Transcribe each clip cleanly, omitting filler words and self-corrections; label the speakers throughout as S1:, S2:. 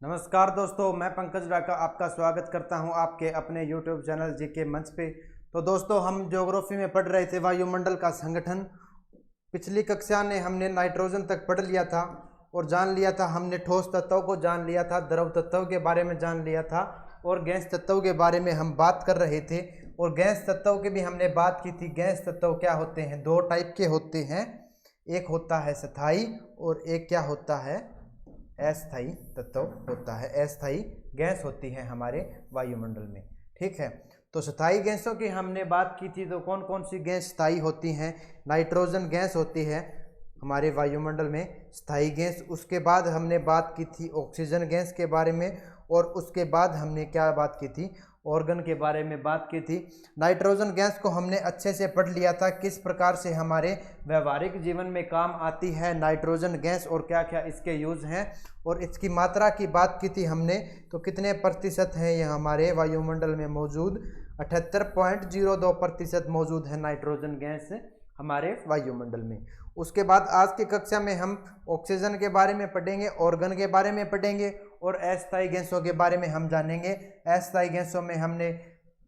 S1: नमस्कार दोस्तों, मैं पंकज राका आपका स्वागत करता हूं आपके अपने YouTube चैनल जीके मंच पे। तो दोस्तों, हम ज्योग्राफी में पढ़ रहे थे वायुमंडल का संगठन। पिछली कक्षा ने हमने नाइट्रोजन तक पढ़ लिया था और जान लिया था, हमने ठोस तत्वों को जान लिया था, द्रव तत्वों के बारे में जान लिया था और गैस तत्वों के बारे में हम बात कर रहे थे। और गैस तत्वों की भी हमने बात की थी। गैस तत्व क्या होते हैं? दो टाइप के होते हैं, एक होता है स्थायी और एक क्या होता है? अस्थायी तत्व होता है। अस्थायी गैस होती है हमारे वायुमंडल में। ठीक है, तो स्थायी गैसों की हमने बात की थी। तो कौन कौन सी गैस स्थायी होती हैं? नाइट्रोजन गैस होती है हमारे वायुमंडल में स्थायी गैस। उसके बाद हमने बात की थी ऑक्सीजन गैस के बारे में और उसके बाद हमने क्या बात की थी? ऑर्गन के बारे में बात की थी। नाइट्रोजन गैस को हमने अच्छे से पढ़ लिया था, किस प्रकार से हमारे व्यवहारिक जीवन में काम आती है नाइट्रोजन गैस और क्या क्या इसके यूज हैं। और इसकी मात्रा की बात की थी हमने, तो कितने प्रतिशत है ये हमारे वायुमंडल में मौजूद? 78.02% मौजूद है नाइट्रोजन गैस हमारे वायुमंडल में। उसके बाद आज की कक्षा में हम ऑक्सीजन के बारे में पढ़ेंगे, ऑर्गन के बारे में पढ़ेंगे और अस्थायी गैसों के बारे में हम जानेंगे। अस्थायी गैसों में हमने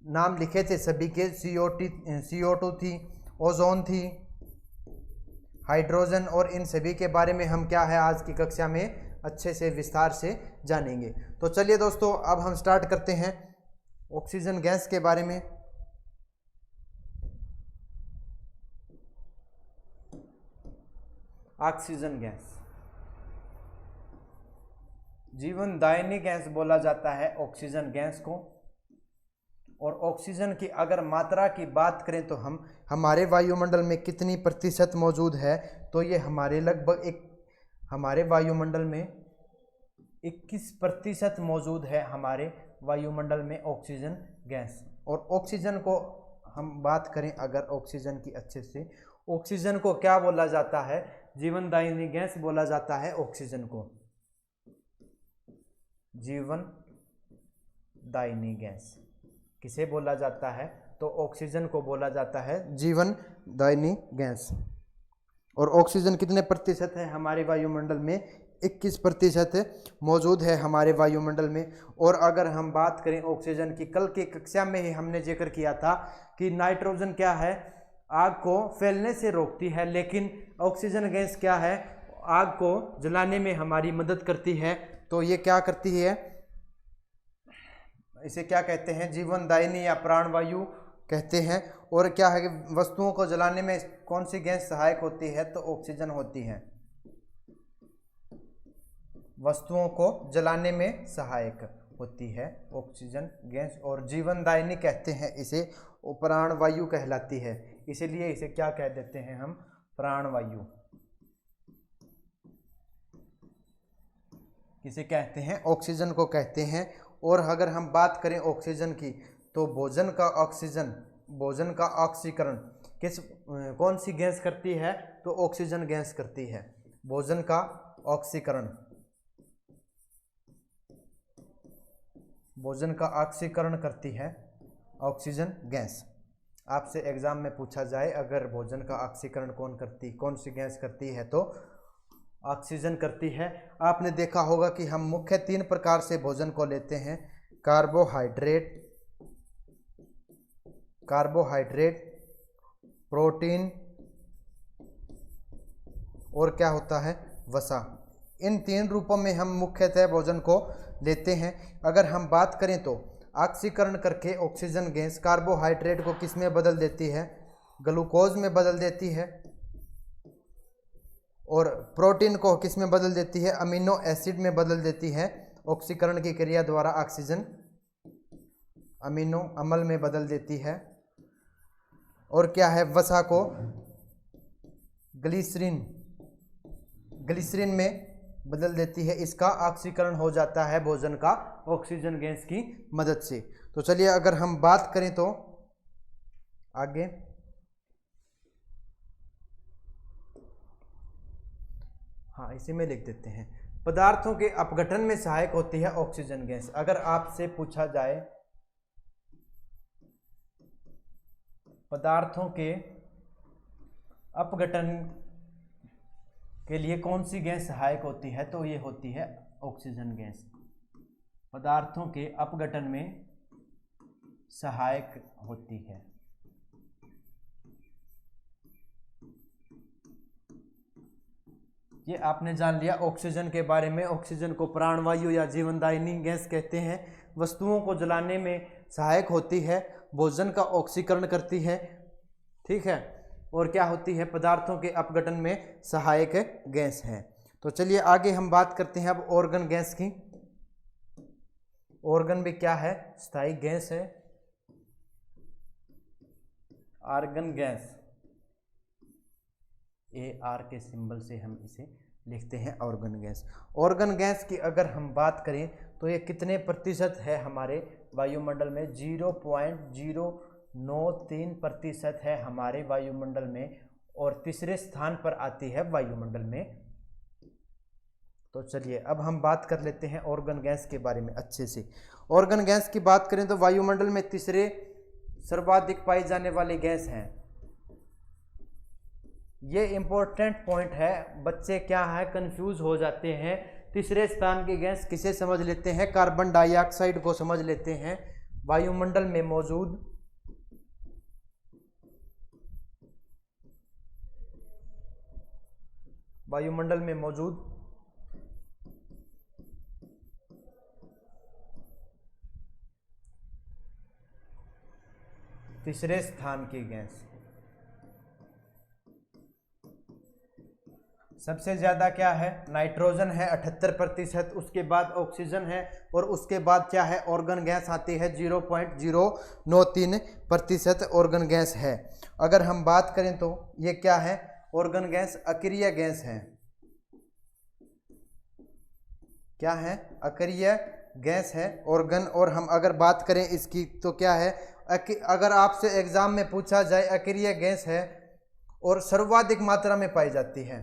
S1: नाम लिखे थे सभी के, CO2 थी, ओजोन थी, हाइड्रोजन, और इन सभी के बारे में हम क्या है आज की कक्षा में अच्छे से विस्तार से जानेंगे। तो चलिए दोस्तों, अब हम स्टार्ट करते हैं ऑक्सीजन गैस के बारे में। ऑक्सीजन गैस जीवनदायिनी गैस बोला जाता है ऑक्सीजन गैस को। और ऑक्सीजन की अगर मात्रा की बात करें तो हम हमारे वायुमंडल में कितनी प्रतिशत मौजूद है? तो ये हमारे लगभग हमारे वायुमंडल में 21% मौजूद है हमारे वायुमंडल में ऑक्सीजन गैस। और ऑक्सीजन को हम बात करें अगर ऑक्सीजन की अच्छे से, ऑक्सीजन को क्या बोला जाता है? जीवनदायिनी गैस बोला जाता है ऑक्सीजन को, जीवन दायिनी गैस। किसे बोला जाता है? तो ऑक्सीजन को बोला जाता है जीवन दायिनी गैस। और ऑक्सीजन कितने प्रतिशत है हमारे वायुमंडल में? 21% मौजूद है हमारे वायुमंडल में। और अगर हम बात करें ऑक्सीजन की, कल की कक्षा में ही हमने जिक्र किया था कि नाइट्रोजन क्या है? आग को फैलने से रोकती है, लेकिन ऑक्सीजन गैस क्या है? आग को जलाने में हमारी मदद करती है। तो ये क्या करती है? इसे क्या कहते हैं? जीवनदायिनी या प्राणवायु कहते हैं। और क्या है कि वस्तुओं को जलाने में कौन सी गैस सहायक होती है? तो ऑक्सीजन होती है, वस्तुओं को जलाने में सहायक होती है ऑक्सीजन गैस। और जीवनदायिनी कहते हैं इसे, प्राणवायु कहलाती है, इसीलिए इसे क्या कह देते हैं हम? प्राणवायु। किसे कहते हैं? ऑक्सीजन को कहते हैं। और अगर हम बात करें ऑक्सीजन की, तो भोजन का ऑक्सीकरण कौन सी गैस करती है? तो ऑक्सीजन गैस करती है भोजन का ऑक्सीकरण। भोजन का ऑक्सीकरण करती है ऑक्सीजन गैस। आपसे एग्जाम में पूछा जाए अगर भोजन का ऑक्सीकरण कौन सी गैस करती है, तो ऑक्सीजन करती है। आपने देखा होगा कि हम मुख्य 3 प्रकार से भोजन को लेते हैं: कार्बोहाइड्रेट, प्रोटीन और क्या होता है? वसा। इन 3 रूपों में हम मुख्यतः भोजन को लेते हैं। अगर हम बात करें तो ऑक्सीकरण करके ऑक्सीजन गैस कार्बोहाइड्रेट को किस में बदल देती है? ग्लूकोज में बदल देती है। और प्रोटीन को किस में बदल देती है? अमीनो एसिड में बदल देती है। ऑक्सीकरण की क्रिया द्वारा ऑक्सीजन अमीनो अम्ल में बदल देती है। और क्या है? वसा को ग्लिसरीन में बदल देती है। इसका ऑक्सीकरण हो जाता है भोजन का ऑक्सीजन गैस की मदद से। तो चलिए अगर हम बात करें तो आगे, हाँ इसी में लिख देते हैं, पदार्थों के अपघटन में सहायक होती है ऑक्सीजन गैस। अगर आपसे पूछा जाए पदार्थों के अपघटन के लिए कौन सी गैस सहायक होती है, तो ये होती है ऑक्सीजन गैस। पदार्थों के अपघटन में सहायक होती है। ये आपने जान लिया ऑक्सीजन के बारे में। ऑक्सीजन को प्राणवायु या जीवनदायिनी गैस कहते हैं। वस्तुओं को जलाने में सहायक होती है, भोजन का ऑक्सीकरण करती है, ठीक है, और क्या होती है, पदार्थों के अपघटन में सहायक गैस है। तो चलिए आगे हम बात करते हैं अब ऑर्गन गैस की। ऑर्गन भी क्या है, स्थायी गैस है। आर्गन गैस, AR के सिंबल से हम इसे लिखते हैं ऑर्गन गैस। ऑर्गन गैस की अगर हम बात करें तो ये कितने प्रतिशत है हमारे वायुमंडल में, 0.093% है हमारे वायुमंडल में, और तीसरे स्थान पर आती है वायुमंडल में। तो चलिए अब हम बात कर लेते हैं ऑर्गन गैस के बारे में अच्छे से। ऑर्गन गैस की बात करें तो वायुमंडल में तीसरे सर्वाधिक पाई जाने वाली गैस हैं। ये इंपॉर्टेंट पॉइंट है, बच्चे क्या है कंफ्यूज हो जाते हैं। तीसरे स्थान की गैस किसे समझ लेते हैं, कार्बन डाइऑक्साइड को समझ लेते हैं। वायुमंडल में मौजूद तीसरे स्थान की गैस सबसे ज़्यादा क्या है, नाइट्रोजन है 78%, उसके बाद ऑक्सीजन है, और उसके बाद क्या है, ऑर्गन गैस आती है 0.093% ऑर्गन गैस है। अगर हम बात करें तो ये क्या है, ऑर्गन गैस अक्रिय गैस है। क्या है, अक्रिय गैस है ऑर्गन। और हम अगर बात करें इसकी तो क्या है, अगर आपसे एग्जाम में पूछा जाए अक्रिय गैस है और सर्वाधिक मात्रा में पाई जाती है।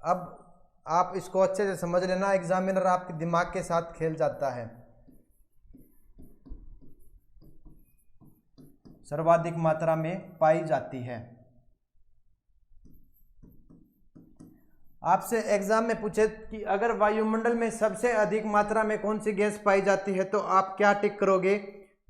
S1: अब आप इसको अच्छे से समझ लेना, एग्जामिनर आपके दिमाग के साथ खेल जाता है। सर्वाधिक मात्रा में पाई जाती है। आपसे एग्जाम में पूछे कि अगर वायुमंडल में सबसे अधिक मात्रा में कौन सी गैस पाई जाती है, तो आप क्या टिक करोगे,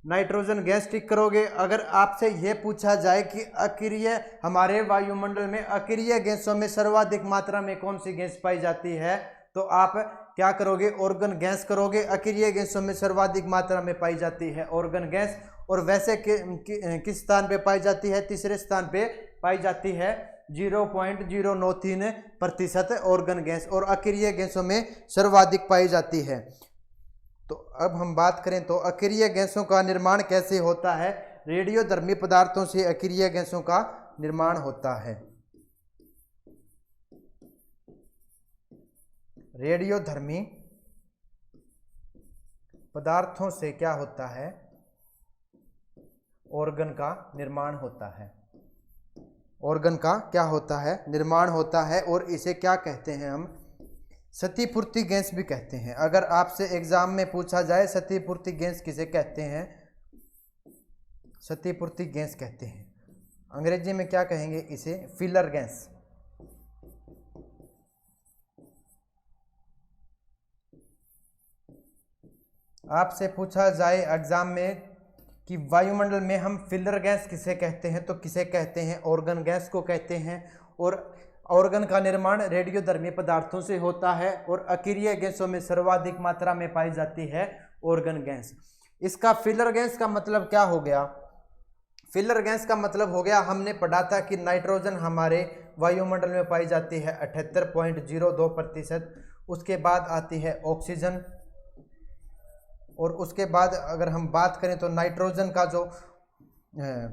S1: नाइट्रोजन गैस टिक करोगे। अगर आपसे यह पूछा जाए कि अक्रिय, हमारे वायुमंडल में अक्रिय गैसों में सर्वाधिक मात्रा में कौन सी गैस पाई जाती है, तो आप क्या करोगे, ऑर्गन गैस करोगे। अक्रिय गैसों में सर्वाधिक मात्रा में पाई जाती है ऑर्गन गैस। और वैसे किस स्थान पे पाई जाती है, तीसरे स्थान पे पाई जाती है 0.093% ऑर्गन गैस, और अक्रिय गैसों में सर्वाधिक पाई जाती है। तो अब हम बात करें तो अक्रिय गैसों का निर्माण कैसे होता है, रेडियोधर्मी पदार्थों से अक्रिय गैसों का निर्माण होता है। रेडियोधर्मी पदार्थों से क्या होता है, ऑर्गन का निर्माण होता है। ऑर्गन का क्या होता है, निर्माण होता है। और इसे क्या कहते हैं हम, क्षतिपूर्ति गैस भी कहते हैं। अगर आपसे एग्जाम में पूछा जाए क्षतिपूर्ति गैस किसे कहते हैं, क्षतिपूर्ति गैस कहते हैं। अंग्रेजी में क्या कहेंगे इसे, फिलर गैस। आपसे पूछा जाए एग्जाम में कि वायुमंडल में हम फिलर गैस किसे कहते हैं, तो किसे कहते हैं, ऑर्गन गैस को कहते हैं। और ऑर्गन का निर्माण रेडियोधर्मी पदार्थों से होता है, और अक्रिय गैसों में सर्वाधिक मात्रा में पाई जाती है ऑर्गन गैस। इसका फिलर गैस का मतलब क्या हो गया, फिलर गैस का मतलब हो गया, हमने पढ़ा था कि नाइट्रोजन हमारे वायुमंडल में पाई जाती है 78.02%, उसके बाद आती है ऑक्सीजन, और उसके बाद अगर हम बात करें तो नाइट्रोजन का जो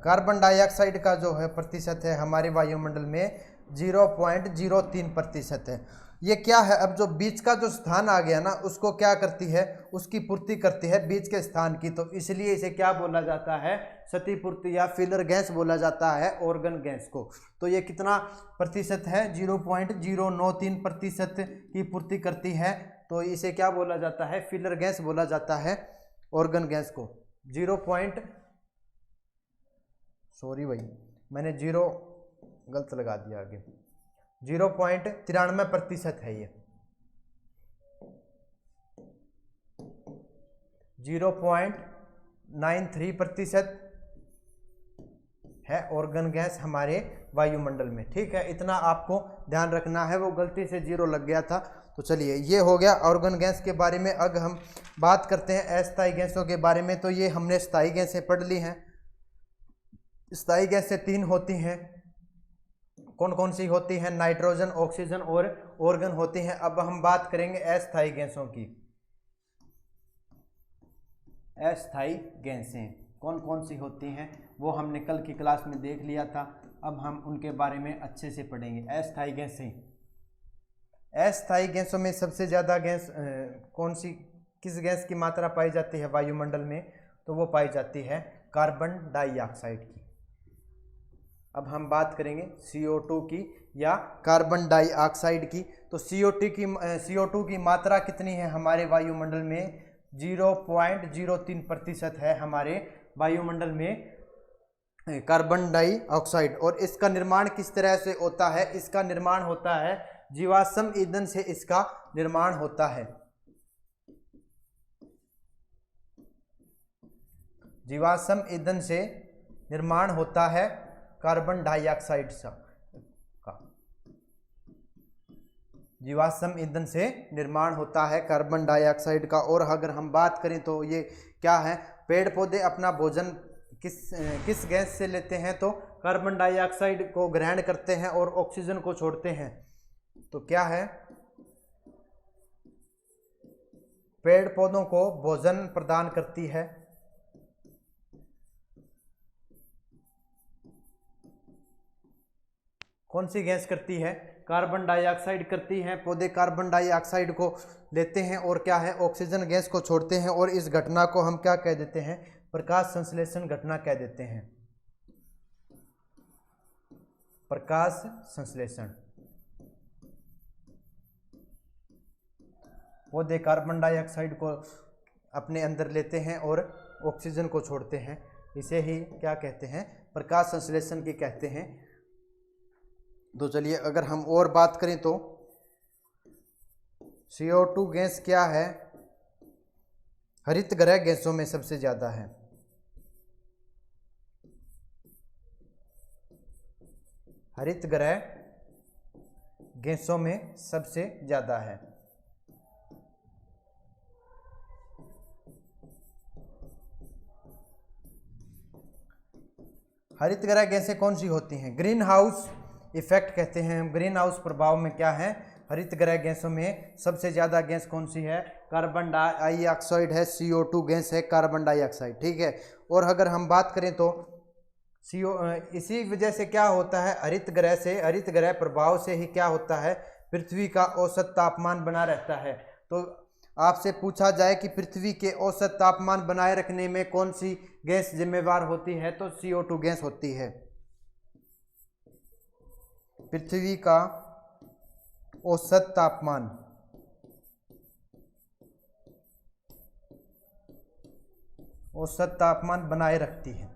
S1: कार्बन डाइऑक्साइड का जो है प्रतिशत है हमारे वायुमंडल में 0.03% है। ये क्या है, अब जो बीच का जो स्थान आ गया ना, उसको क्या करती है, उसकी पूर्ति करती है बीच के स्थान की। तो इसलिए इसे क्या बोला जाता है, क्षतिपूर्ति या फिलर गैस बोला जाता है ऑर्गन गैस को। तो ये कितना प्रतिशत है, 0.093% की पूर्ति करती है। तो इसे क्या बोला जाता है, फिलर गैस बोला जाता है ऑर्गन गैस को। सॉरी भाई, मैंने 0 गलत लगा दिया आगे, 0.93% है ये। 0.93% है ऑर्गन गैस हमारे वायुमंडल में। ठीक है, इतना आपको ध्यान रखना है, वो गलती से 0 लग गया था। तो चलिए, ये हो गया ऑर्गन गैस के बारे में। अब हम बात करते हैं अस्थायी गैसों के बारे में। तो ये हमने स्थायी गैसें पढ़ ली हैं। स्थायी गैसें 3 होती हैं। कौन कौन सी होती हैं? नाइट्रोजन, ऑक्सीजन और ऑर्गन होती हैं। अब हम बात करेंगे अस्थायी गैसों की। अस्थायी गैसें कौन कौन सी होती हैं वो हमने कल की क्लास में देख लिया था। अब हम उनके बारे में अच्छे से पढ़ेंगे। अस्थायी गैसें, अस्थायी गैसों में सबसे ज़्यादा गैस कौन सी, किस गैस की मात्रा पाई जाती है वायुमंडल में? तो वो पाई जाती है कार्बन डाइऑक्साइड की। अब हम बात करेंगे CO2 की या कार्बन डाइऑक्साइड की। तो CO2 की मात्रा कितनी है हमारे वायुमंडल में? 0.03% है हमारे वायुमंडल में कार्बन डाइऑक्साइड। और इसका निर्माण किस तरह से होता है? इसका निर्माण होता है जीवाश्म ईंधन से, इसका निर्माण होता है। जीवाश्म ईंधन से निर्माण होता है कार्बन डाइऑक्साइड का। जीवाश्म ईंधन से निर्माण होता है कार्बन डाइऑक्साइड का। और अगर हम बात करें तो ये क्या है? पेड़ पौधे अपना भोजन किस गैस से लेते हैं? तो कार्बन डाइऑक्साइड को ग्रहण करते हैं और ऑक्सीजन को छोड़ते हैं। तो क्या है? पेड़ पौधों को भोजन प्रदान करती है। कौन सी गैस करती है? कार्बन डाइऑक्साइड करती है। पौधे कार्बन डाइऑक्साइड को लेते हैं और क्या है? ऑक्सीजन गैस को छोड़ते हैं। और इस घटना को हम क्या कह देते हैं? प्रकाश संश्लेषण घटना कह देते हैं। प्रकाश संश्लेषण। पौधे कार्बन डाइऑक्साइड को अपने अंदर लेते हैं और ऑक्सीजन को छोड़ते हैं। इसे ही क्या कहते हैं? प्रकाश संश्लेषण की कहते हैं। तो चलिए, अगर हम और बात करें तो CO2 गैस क्या है? हरित गृह गैसों में सबसे ज़्यादा है। हरित गृह गैसों में सबसे ज़्यादा है। हरित गृह गैसें कौन सी होती हैं? ग्रीन हाउस इफेक्ट कहते हैं हम। ग्रीन हाउस प्रभाव में क्या है? हरित गृह गैसों में सबसे ज़्यादा गैस कौन सी है? कार्बन डाइऑक्साइड है। CO2 गैस है कार्बन डाइऑक्साइड। ठीक है। और अगर हम बात करें तो इसी वजह से क्या होता है? हरित गृह प्रभाव से ही क्या होता है? पृथ्वी का औसत तापमान बना रहता है। तो आपसे पूछा जाए कि पृथ्वी के औसत तापमान बनाए रखने में कौन सी गैस जिम्मेवार होती है? तो CO2 गैस होती है। पृथ्वी का औसत तापमान बनाए रखती है।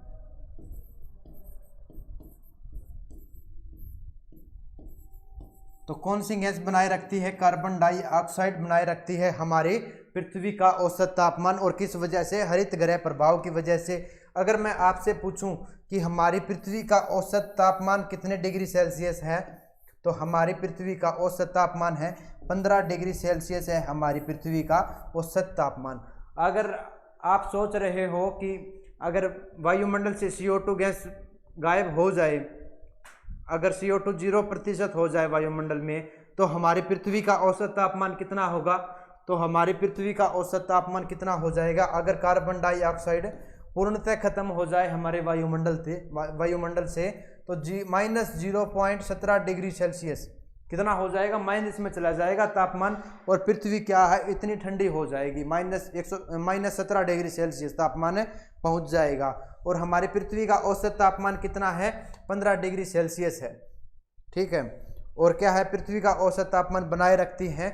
S1: तो कौन सी गैस बनाए रखती है? कार्बन डाइऑक्साइड बनाए रखती है हमारे पृथ्वी का औसत तापमान। और किस वजह से? हरित गृह प्रभाव की वजह से। अगर मैं आपसे पूछूं कि हमारी पृथ्वी का औसत तापमान कितने डिग्री सेल्सियस है? तो हमारी पृथ्वी का औसत तापमान है 15 डिग्री सेल्सियस है हमारी पृथ्वी का औसत तापमान। अगर आप सोच रहे हो कि अगर वायुमंडल से CO2 गैस गायब हो जाए, अगर CO2 0% हो जाए वायुमंडल में, तो हमारी पृथ्वी का औसत तापमान कितना होगा? तो हमारी पृथ्वी का औसत तापमान कितना हो जाएगा? अगर कार्बन डाइऑक्साइड पूर्णतः खत्म हो जाए हमारे वायुमंडल से तो -0.17 डिग्री सेल्सियस कितना हो जाएगा? माइनस में चला जाएगा तापमान। और पृथ्वी क्या है? इतनी ठंडी हो जाएगी, -17 डिग्री सेल्सियस तापमान पहुंच जाएगा। और हमारी पृथ्वी का औसत तापमान कितना है? 15 डिग्री सेल्सियस है। ठीक है। और क्या है? पृथ्वी का औसत तापमान बनाए रखती है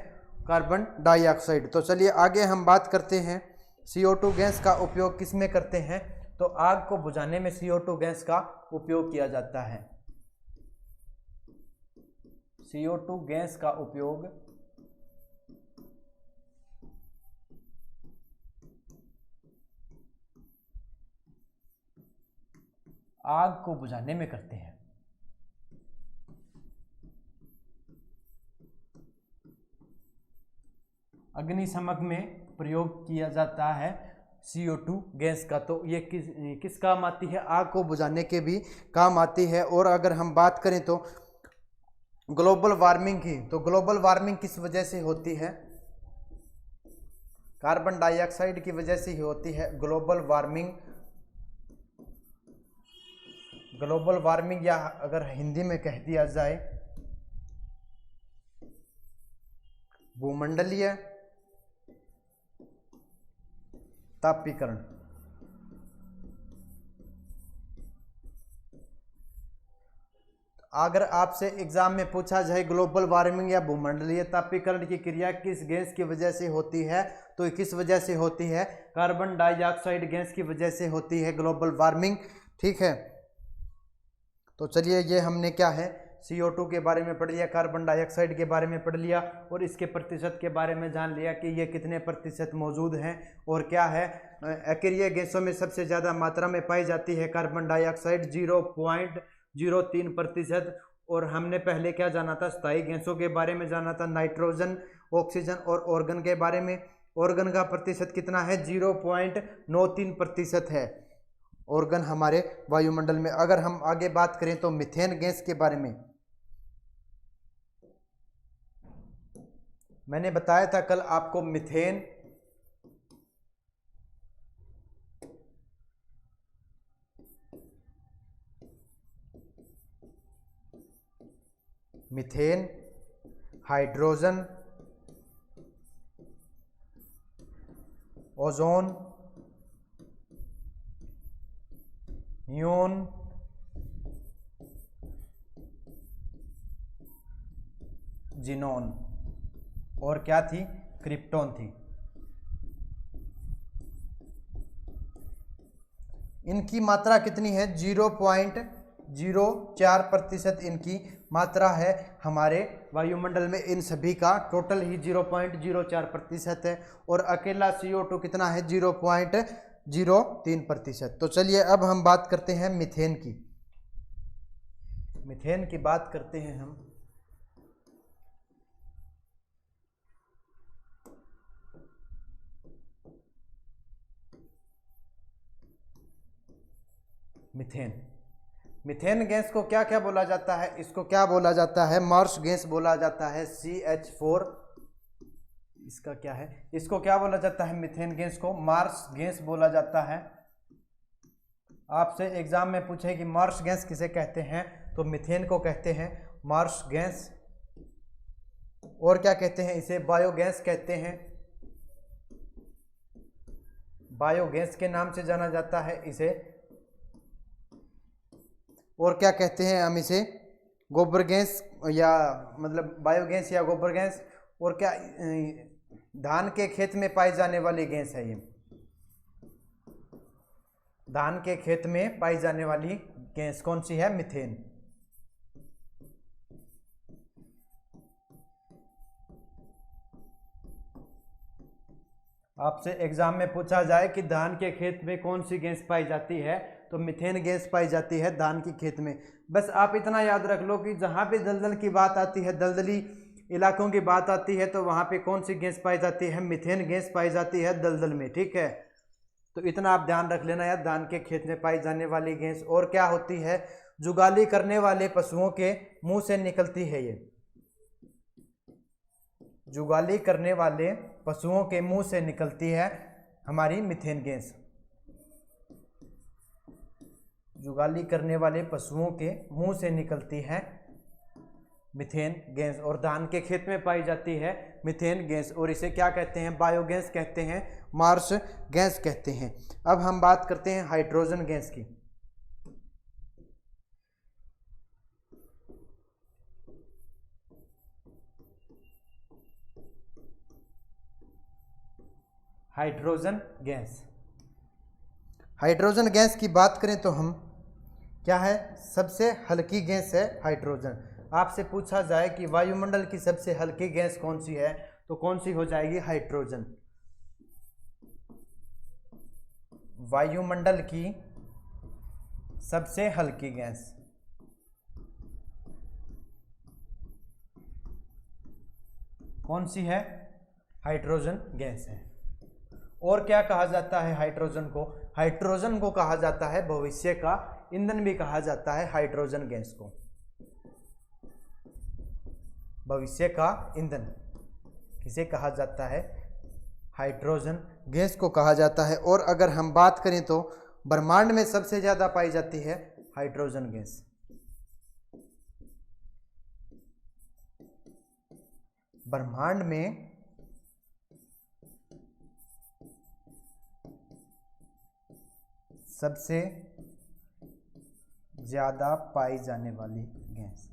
S1: कार्बन डाइऑक्साइड। तो चलिए आगे हम बात करते हैं CO2 गैस का उपयोग किस में करते हैं? तो आग को बुझाने में CO2 गैस का उपयोग किया जाता है। CO2 गैस का उपयोग आग को बुझाने में करते हैं। अग्निशमक में प्रयोग किया जाता है CO2 गैस का। तो ये किस काम आती है? आग को बुझाने के भी काम आती है। और अगर हम बात करें तो ग्लोबल वार्मिंग की, तो ग्लोबल वार्मिंग किस वजह से होती है? कार्बन डाइऑक्साइड की वजह से ही होती है ग्लोबल वार्मिंग। ग्लोबल वार्मिंग, या अगर हिंदी में कह दिया जाए भूमंडलीय तापीकरण। अगर आपसे एग्जाम में पूछा जाए ग्लोबल वार्मिंग या भूमंडलीय तापीकरण की क्रिया किस गैस की वजह से होती है, तो किस वजह से होती है? कार्बन डाइऑक्साइड गैस की वजह से होती है ग्लोबल वार्मिंग। ठीक है, तो चलिए ये हमने क्या है CO2 के बारे में पढ़ लिया, कार्बन डाइऑक्साइड के बारे में पढ़ लिया और इसके प्रतिशत के बारे में जान लिया कि ये कितने प्रतिशत मौजूद हैं और क्या है। अक्रिय गैसों में सबसे ज़्यादा मात्रा में पाई जाती है कार्बन डाइऑक्साइड 0.03%। और हमने पहले क्या जाना था? स्थायी गैसों के बारे में जाना था, नाइट्रोजन, ऑक्सीजन और ऑर्गन के बारे में। ऑर्गन का प्रतिशत कितना है? 0.93% है ऑर्गन हमारे वायुमंडल में। अगर हम आगे बात करें तो मीथेन गैस के बारे में मैंने बताया था कल आपको। Methane hydrogen, ozone, neon, xenon और क्या थी? क्रिप्टोन थी। इनकी मात्रा कितनी है? 0.04% इनकी मात्रा है हमारे वायुमंडल में। इन सभी का टोटल ही 0.04% है। और अकेला CO2 कितना है? 0.03%। तो चलिए अब हम बात करते हैं मीथेन की। मीथेन की बात करते हैं हम। मीथेन गैस को क्या क्या बोला जाता है? इसको क्या बोला जाता है? मार्श गैस बोला जाता है, CH4। इसका क्या है? इसको क्या बोला जाता है? मीथेन गैस को मार्श गैस बोला जाता है। आपसे एग्जाम में पूछे कि मार्श गैस किसे कहते हैं, तो मीथेन को कहते हैं मार्श गैस। और क्या कहते हैं इसे? बायोगैस कहते हैं। बायोगैस के नाम से जाना जाता है इसे। और क्या कहते हैं हम इसे? गोबर गैस, या मतलब बायोगैस या गोबर गैस। और क्या, धान के खेत में पाई जाने वाली गैस है ये। धान के खेत में पाई जाने वाली गैस कौन सी है? मीथेन। आपसे एग्जाम में पूछा जाए कि धान के खेत में कौन सी गैस पाई जाती है, तो मीथेन गैस पाई जाती है धान के खेत में। बस आप इतना याद रख लो कि जहाँ पे दलदल की बात आती है, दलदली इलाकों की बात आती है, तो वहाँ पे कौन सी गैस पाई जाती है? मीथेन गैस पाई जाती है दलदल में। ठीक है, तो इतना आप ध्यान रख लेना यार, धान के खेत में पाई जाने वाली गैस। और क्या होती है? जुगाली करने वाले पशुओं के मुंह से निकलती है ये। जुगाली करने वाले पशुओं के मुंह से निकलती है हमारी मीथेन गैस। जुगाली करने वाले पशुओं के मुंह से निकलती है मीथेन गैस। और धान के खेत में पाई जाती है मीथेन गैस। और इसे क्या कहते हैं? बायोगैस कहते हैं, मार्श गैस कहते हैं। अब हम बात करते हैं हाइड्रोजन गैस की। हाइड्रोजन गैस, हाइड्रोजन गैस की बात करें तो हम क्या है? सबसे हल्की गैस है हाइड्रोजन। आपसे पूछा जाए कि वायुमंडल की सबसे हल्की गैस कौन सी है, तो कौन सी हो जाएगी? हाइड्रोजन। वायुमंडल की सबसे हल्की गैस कौन सी है? हाइड्रोजन गैस है। और क्या कहा जाता है हाइड्रोजन को? हाइड्रोजन को कहा जाता है भविष्य का ईंधन भी कहा जाता है हाइड्रोजन गैस को। भविष्य का ईंधन किसे कहा जाता है? हाइड्रोजन गैस को कहा जाता है। और अगर हम बात करें तो ब्रह्मांड में सबसे ज्यादा पाई जाती है हाइड्रोजन गैस। ब्रह्मांड में सबसे ज्यादा पाई जाने वाली गैस।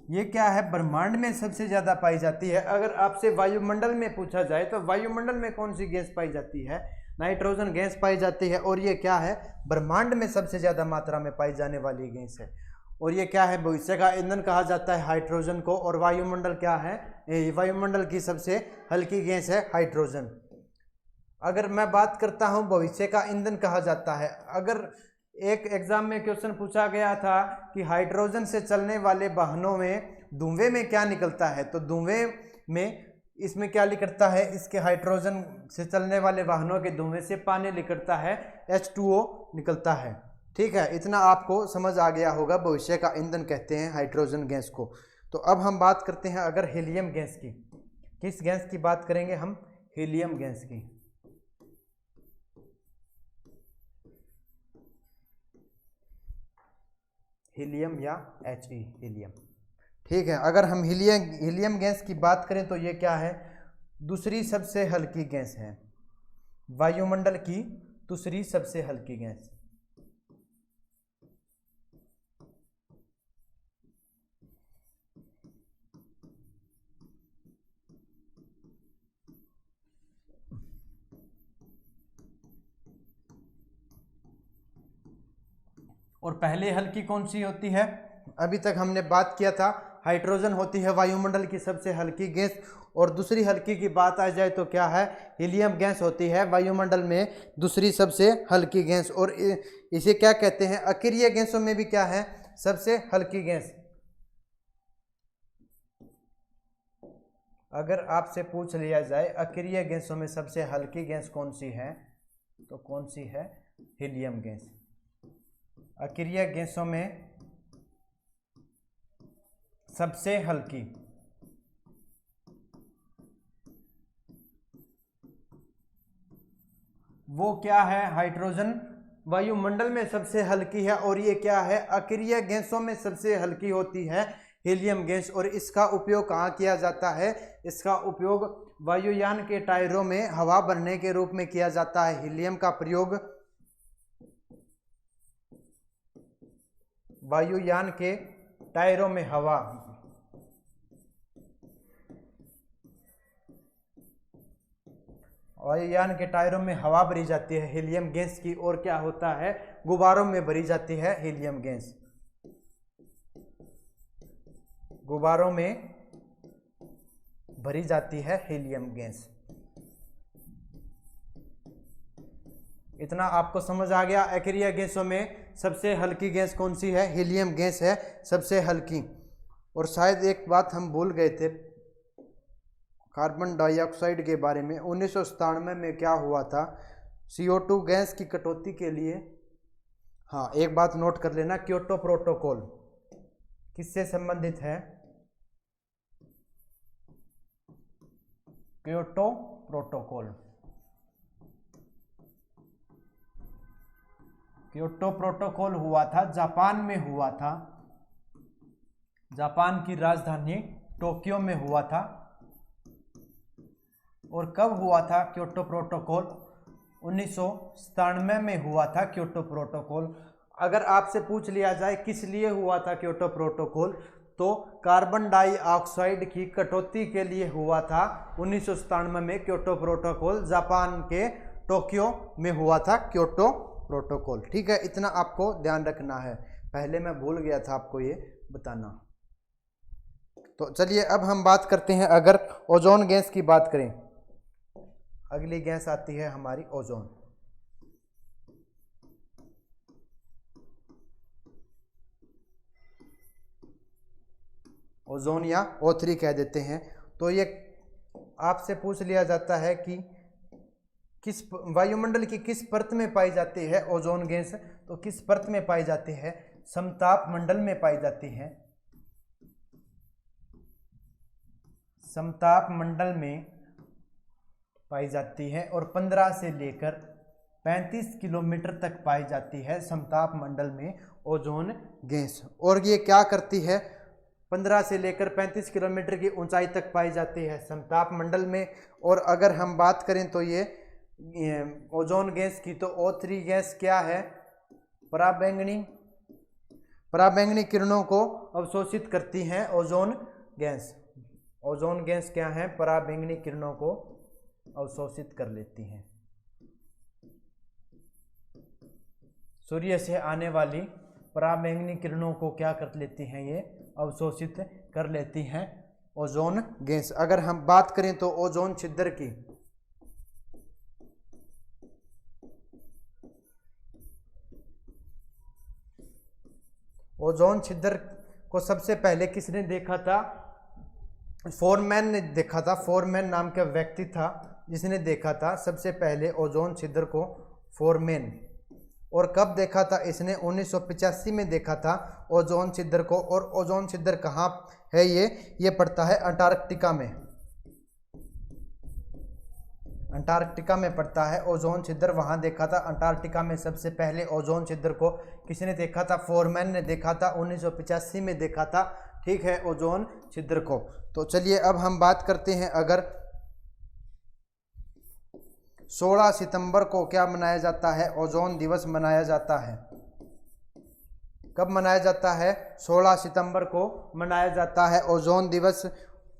S1: ये क्या है? ब्रह्मांड में सबसे ज्यादा पाई जाती है। अगर आपसे वायुमंडल में पूछा जाए तो वायुमंडल में कौन सी गैस पाई जाती है? नाइट्रोजन गैस पाई जाती है। और ये क्या है? ब्रह्मांड में सबसे ज्यादा मात्रा में पाई जाने वाली गैस है। और ये क्या है? भविष्य का ईंधन कहा जाता है हाइड्रोजन को। और वायुमंडल क्या है? वायुमंडल की सबसे हल्की गैस है हाइड्रोजन। अगर मैं बात करता हूं भविष्य का ईंधन कहा जाता है। अगर एक एग्जाम में क्वेश्चन पूछा गया था कि हाइड्रोजन से चलने वाले वाहनों में धुएं में क्या निकलता है, तो धुएं में इसमें क्या निकलता है? इसके हाइड्रोजन से चलने वाले वाहनों के धुएं से पानी निकलता है, H2O निकलता है। ठीक है, इतना आपको समझ आ गया होगा। भविष्य का ईंधन कहते हैं हाइड्रोजन गैस को। तो अब हम बात करते हैं अगर हीलियम गैस की। किस गैस की बात करेंगे हम? हीलियम गैस की। हीलियम या He, हीलियम। ठीक है, अगर हम हीलियम गैस की बात करें तो ये क्या है? दूसरी सबसे हल्की गैस है। वायुमंडल की दूसरी सबसे हल्की गैस। और पहले हल्की कौन सी होती है? अभी तक हमने बात किया था हाइड्रोजन होती है वायुमंडल की सबसे हल्की गैस। और दूसरी हल्की की बात आ जाए तो क्या है? हीलियम गैस होती है वायुमंडल में दूसरी सबसे हल्की गैस। और इसे क्या कहते हैं? अक्रिय गैसों में भी क्या है? सबसे हल्की गैस। अगर आपसे पूछ लिया जाए अक्रिय गैसों में सबसे हल्की गैस कौन सी है, तो कौन सी है? Helium gas. अक्रिय गैसों में सबसे हल्की वो क्या है? हाइड्रोजन वायुमंडल में सबसे हल्की है। और ये क्या है? अक्रिय गैसों में सबसे हल्की होती है हीलियम गैस। और इसका उपयोग कहाँ किया जाता है? इसका उपयोग वायुयान के टायरों में हवा भरने के रूप में किया जाता है। हीलियम का प्रयोग वायुयान के टायरों में हवा वायुयान के टायरों में हवा भरी जाती है हीलियम गैस की। और क्या होता है? गुब्बारों में भरी जाती है हीलियम गैस। गुब्बारों में भरी जाती है हीलियम गैस। इतना आपको समझ आ गया? अक्रिय गैसों में सबसे हल्की गैस कौन सी है? हीलियम गैस है सबसे हल्की। और शायद एक बात हम भूल गए थे कार्बन डाइऑक्साइड के बारे में। 1997 में क्या हुआ था? CO2 गैस की कटौती के लिए, हाँ एक बात नोट कर लेना, क्योटो प्रोटोकॉल किससे संबंधित है? Kyoto protocol. क्योटो प्रोटोकॉल हुआ था, जापान में हुआ था। जापान की राजधानी टोक्यो में हुआ था। और कब हुआ था क्योटो प्रोटोकॉल? 1997 में हुआ था क्योटो प्रोटोकॉल। अगर आपसे पूछ लिया जाए किस लिए हुआ था क्योटो प्रोटोकॉल, तो कार्बन डाइऑक्साइड की कटौती के लिए हुआ था। 1997 में क्योटो प्रोटोकॉल जापान के टोक्यो में हुआ था क्योटो प्रोटोकॉल। ठीक है, इतना आपको ध्यान रखना है। पहले मैं भूल गया था आपको ये बताना। तो चलिए अब हम बात करते हैं, अगर ओजोन गैस की बात करें, अगली गैस आती है हमारी ओजोन। ओजोन या O3 कह देते हैं। तो ये आपसे पूछ लिया जाता है कि किस वायुमंडल की किस परत में पाई जाती है ओजोन गैस, तो किस परत में पाई जाती है, समताप मंडल में पाई जाती है। समताप मंडल में पाई जाती है और 15 से लेकर 35 किलोमीटर तक पाई जाती है समताप मंडल में ओजोन गैस। और ये क्या करती है, 15 से लेकर 35 किलोमीटर की ऊंचाई तक पाई जाती है समताप मंडल में। और अगर हम बात करें तो ये ओजोन गैस की, तो O3 गैस क्या है, पराबैंगनी किरणों को अवशोषित करती हैं ओजोन गैस। ओजोन गैस क्या है, पराबैंगनी किरणों को अवशोषित कर लेती हैं। सूर्य से आने वाली पराबैंगनी किरणों को क्या कर लेती हैं, ये अवशोषित कर लेती हैं ओजोन गैस। अगर हम बात करें तो ओजोन छिद्र की, ओजोन छिद्र को सबसे पहले किसने देखा था, फोरमैन ने देखा था। फोरमैन नाम का व्यक्ति था जिसने देखा था सबसे पहले ओजोन छिद्र को, फोरमैन। और कब देखा था इसने, 1985 में देखा था ओजोन छिद्र को। और ओजोन छिद्र कहाँ है, ये पड़ता है अंटार्कटिका में। अंटार्कटिका में पड़ता है ओजोन छिद्र, वहाँ देखा था अंटार्कटिका में सबसे पहले ओजोन छिद्र को। किसने देखा था, फोरमैन ने देखा था, 1985 में देखा था, ठीक है, ओजोन छिद्र को। तो चलिए अब हम बात करते हैं, अगर 16 सितंबर को क्या मनाया जाता है, ओजोन दिवस मनाया जाता है। कब मनाया जाता है, 16 सितंबर को मनाया जाता है ओजोन दिवस,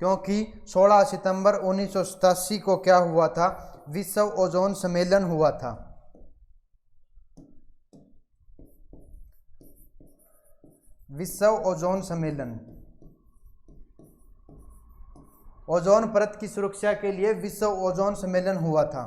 S1: क्योंकि 16 सितंबर 1987 को क्या हुआ था, विश्व ओजोन सम्मेलन हुआ था। विश्व ओजोन सम्मेलन, ओजोन परत की सुरक्षा के लिए विश्व ओजोन सम्मेलन हुआ था।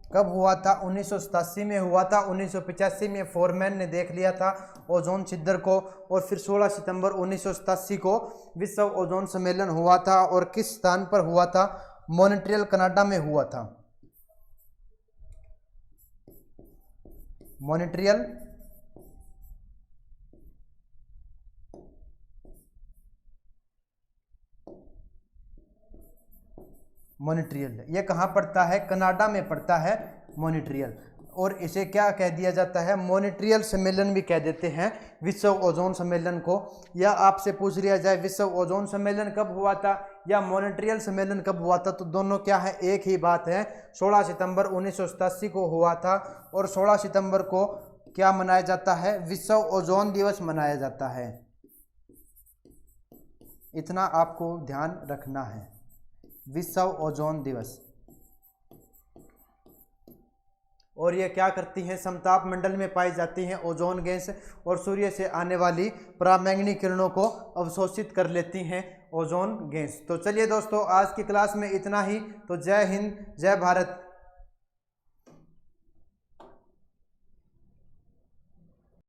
S1: कब हुआ था, 1987 में हुआ था। 1985 में फोरमैन ने देख लिया था ओजोन छिद्र को, और फिर 16 सितंबर 1987 को विश्व ओजोन सम्मेलन हुआ था। और किस स्थान पर हुआ था, मॉन्ट्रियल कनाडा में हुआ था। मॉन्ट्रियल ये कहाँ पड़ता है, कनाडा में पड़ता है मॉन्ट्रियल। और इसे क्या कह दिया जाता है, मॉन्ट्रियल सम्मेलन भी कह देते हैं विश्व ओजोन सम्मेलन को। या आपसे पूछ लिया जाए विश्व ओजोन सम्मेलन कब हुआ था या मॉन्ट्रियल सम्मेलन कब हुआ था, तो दोनों क्या है, एक ही बात है। 16 सितंबर 1987 को हुआ था। और 16 सितंबर को क्या मनाया जाता है, विश्व ओजोन दिवस मनाया जाता है। इतना आपको ध्यान रखना है, विश्व ओजोन दिवस। और ये क्या करती हैं, समताप मंडल में पाई जाती हैं ओजोन गैस, और सूर्य से आने वाली पराबैंगनी किरणों को अवशोषित कर लेती हैं ओजोन गैस। तो चलिए दोस्तों, आज की क्लास में इतना ही। तो जय हिंद, जय भारत।